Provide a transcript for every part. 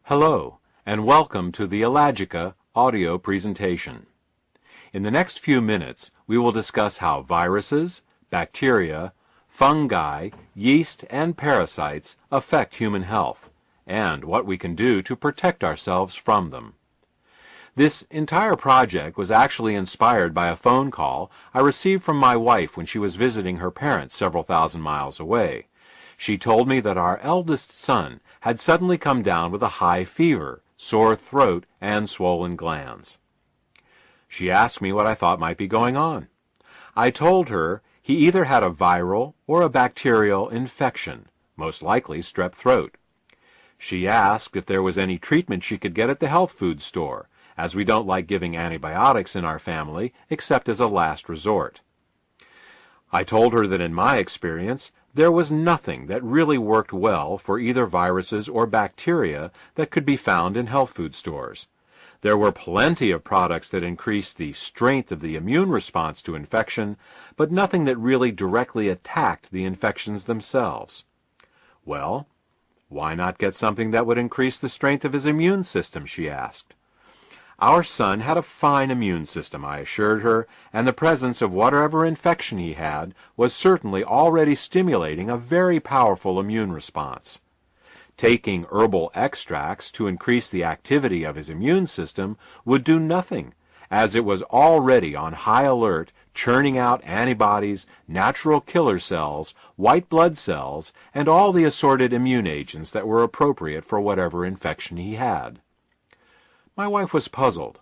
Hello, and welcome to the Ellagica audio presentation. In the next few minutes, we will discuss how viruses, bacteria, fungi, yeast, and parasites affect human health, and what we can do to protect ourselves from them. This entire project was actually inspired by a phone call I received from my wife when she was visiting her parents several thousand miles away. She told me that our eldest son had suddenly come down with a high fever, sore throat, and swollen glands. She asked me what I thought might be going on. I told her he either had a viral or a bacterial infection, most likely strep throat. She asked if there was any treatment she could get at the health food store, as we don't like giving antibiotics in our family except as a last resort. I told her that in my experience, there was nothing that really worked well for either viruses or bacteria that could be found in health food stores. There were plenty of products that increased the strength of the immune response to infection, but nothing that really directly attacked the infections themselves. Well, why not get something that would increase the strength of his immune system, she asked. Our son had a fine immune system, I assured her, and the presence of whatever infection he had was certainly already stimulating a very powerful immune response. Taking herbal extracts to increase the activity of his immune system would do nothing, as it was already on high alert, churning out antibodies, natural killer cells, white blood cells, and all the assorted immune agents that were appropriate for whatever infection he had. My wife was puzzled.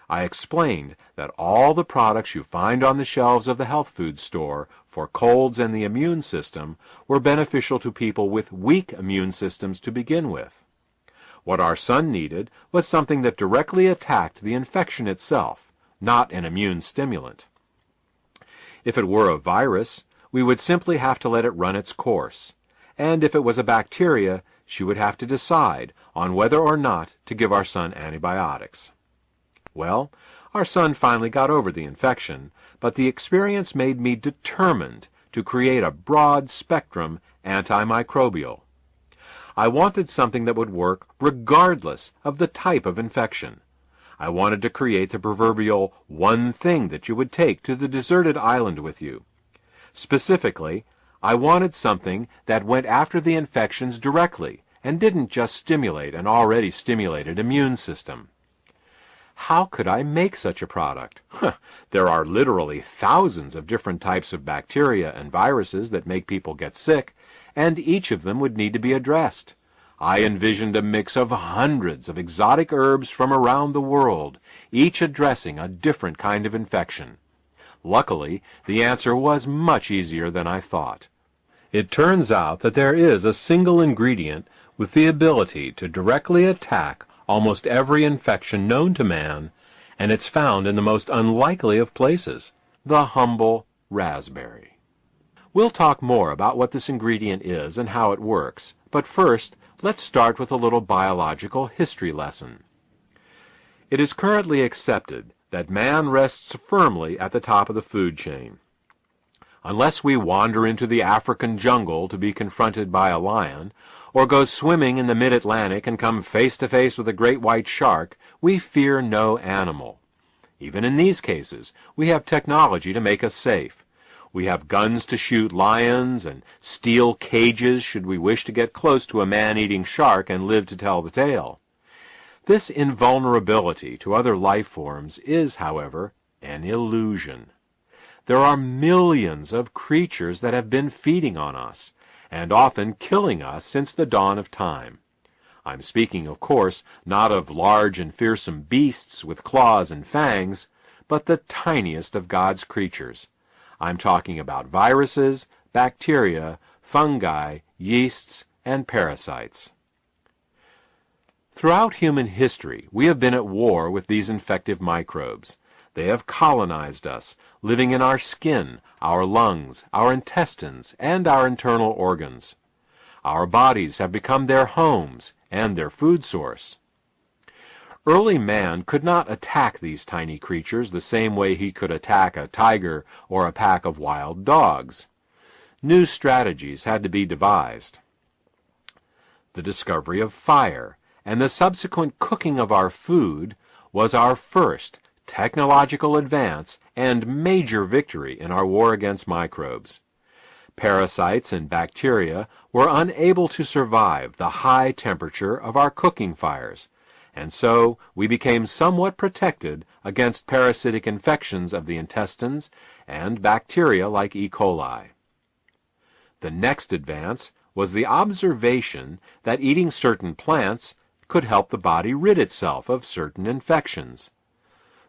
I explained that all the products you find on the shelves of the health food store for colds and the immune system were beneficial to people with weak immune systems to begin with. What our son needed was something that directly attacked the infection itself, not an immune stimulant. If it were a virus, we would simply have to let it run its course, and if it was a bacteria, she would have to decide on whether or not to give our son antibiotics. Well, our son finally got over the infection, but the experience made me determined to create a broad-spectrum antimicrobial. I wanted something that would work regardless of the type of infection. I wanted to create the proverbial one thing that you would take to the deserted island with you. Specifically, I wanted something that went after the infections directly and didn't just stimulate an already stimulated immune system. How could I make such a product? There are literally thousands of different types of bacteria and viruses that make people get sick, and each of them would need to be addressed. I envisioned a mix of hundreds of exotic herbs from around the world, each addressing a different kind of infection. Luckily, the answer was much easier than I thought. It turns out that there is a single ingredient with the ability to directly attack almost every infection known to man, and it's found in the most unlikely of places, the humble raspberry. We'll talk more about what this ingredient is and how it works, but first, let's start with a little biological history lesson. It is currently accepted that man rests firmly at the top of the food chain. Unless we wander into the African jungle to be confronted by a lion, or go swimming in the mid-Atlantic and come face to face with a great white shark, we fear no animal. Even in these cases, we have technology to make us safe. We have guns to shoot lions and steel cages should we wish to get close to a man-eating shark and live to tell the tale. This invulnerability to other life forms is, however, an illusion. There are millions of creatures that have been feeding on us, and often killing us since the dawn of time. I'm speaking, of course, not of large and fearsome beasts with claws and fangs, but the tiniest of God's creatures. I'm talking about viruses, bacteria, fungi, yeasts, and parasites. Throughout human history, we have been at war with these infective microbes. They have colonized us, living in our skin, our lungs, our intestines, and our internal organs. Our bodies have become their homes and their food source. Early man could not attack these tiny creatures the same way he could attack a tiger or a pack of wild dogs. New strategies had to be devised. The discovery of fire and the subsequent cooking of our food was our first technological advance and major victory in our war against microbes. Parasites and bacteria were unable to survive the high temperature of our cooking fires, and so we became somewhat protected against parasitic infections of the intestines and bacteria like E. coli. The next advance was the observation that eating certain plants could help the body rid itself of certain infections.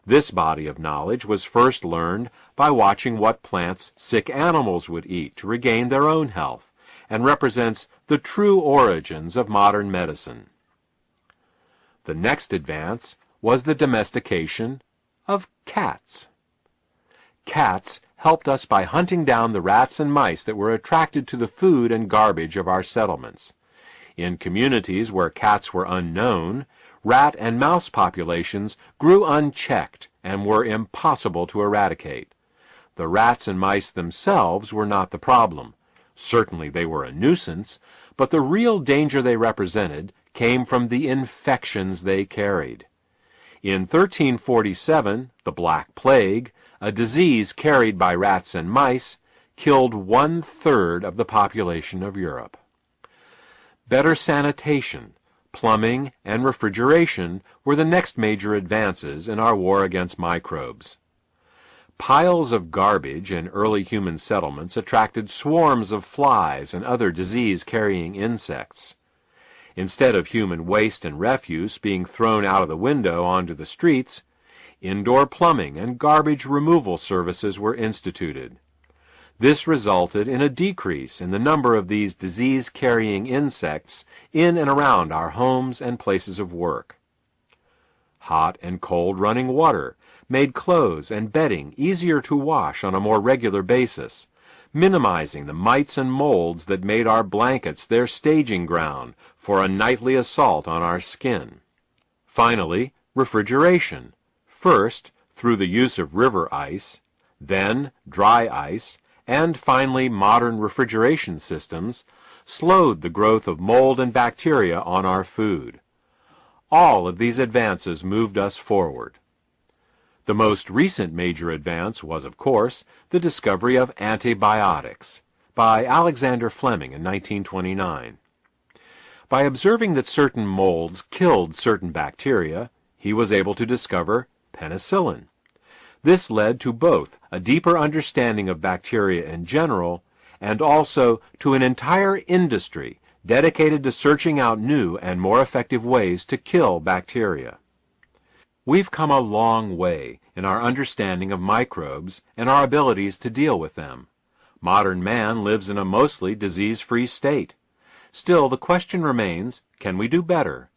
This body of knowledge was first learned by watching what plants sick animals would eat to regain their own health, and represents the true origins of modern medicine. The next advance was the domestication of cats. Cats helped us by hunting down the rats and mice that were attracted to the food and garbage of our settlements. In communities where cats were unknown, rat and mouse populations grew unchecked and were impossible to eradicate. The rats and mice themselves were not the problem. Certainly they were a nuisance, but the real danger they represented came from the infections they carried. In 1347, the Black Plague, a disease carried by rats and mice, killed 1/3 of the population of Europe. Better sanitation, plumbing, and refrigeration were the next major advances in our war against microbes. Piles of garbage in early human settlements attracted swarms of flies and other disease-carrying insects. Instead of human waste and refuse being thrown out of the window onto the streets, indoor plumbing and garbage removal services were instituted. This resulted in a decrease in the number of these disease-carrying insects in and around our homes and places of work. Hot and cold running water made clothes and bedding easier to wash on a more regular basis, minimizing the mites and molds that made our blankets their staging ground for a nightly assault on our skin. Finally, refrigeration, first through the use of river ice, then dry ice, and finally modern refrigeration systems, slowed the growth of mold and bacteria on our food. All of these advances moved us forward. The most recent major advance was, of course, the discovery of antibiotics by Alexander Fleming in 1929. By observing that certain molds killed certain bacteria, he was able to discover penicillin. This led to both a deeper understanding of bacteria in general and also to an entire industry dedicated to searching out new and more effective ways to kill bacteria. We've come a long way in our understanding of microbes and our abilities to deal with them. Modern man lives in a mostly disease-free state. Still, the question remains, can we do better?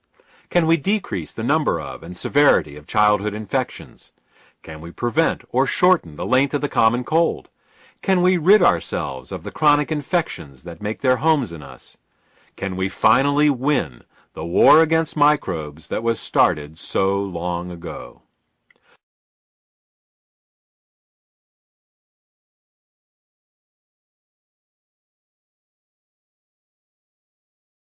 Can we decrease the number of and severity of childhood infections? Can we prevent or shorten the length of the common cold? Can we rid ourselves of the chronic infections that make their homes in us? Can we finally win the war against microbes that was started so long ago?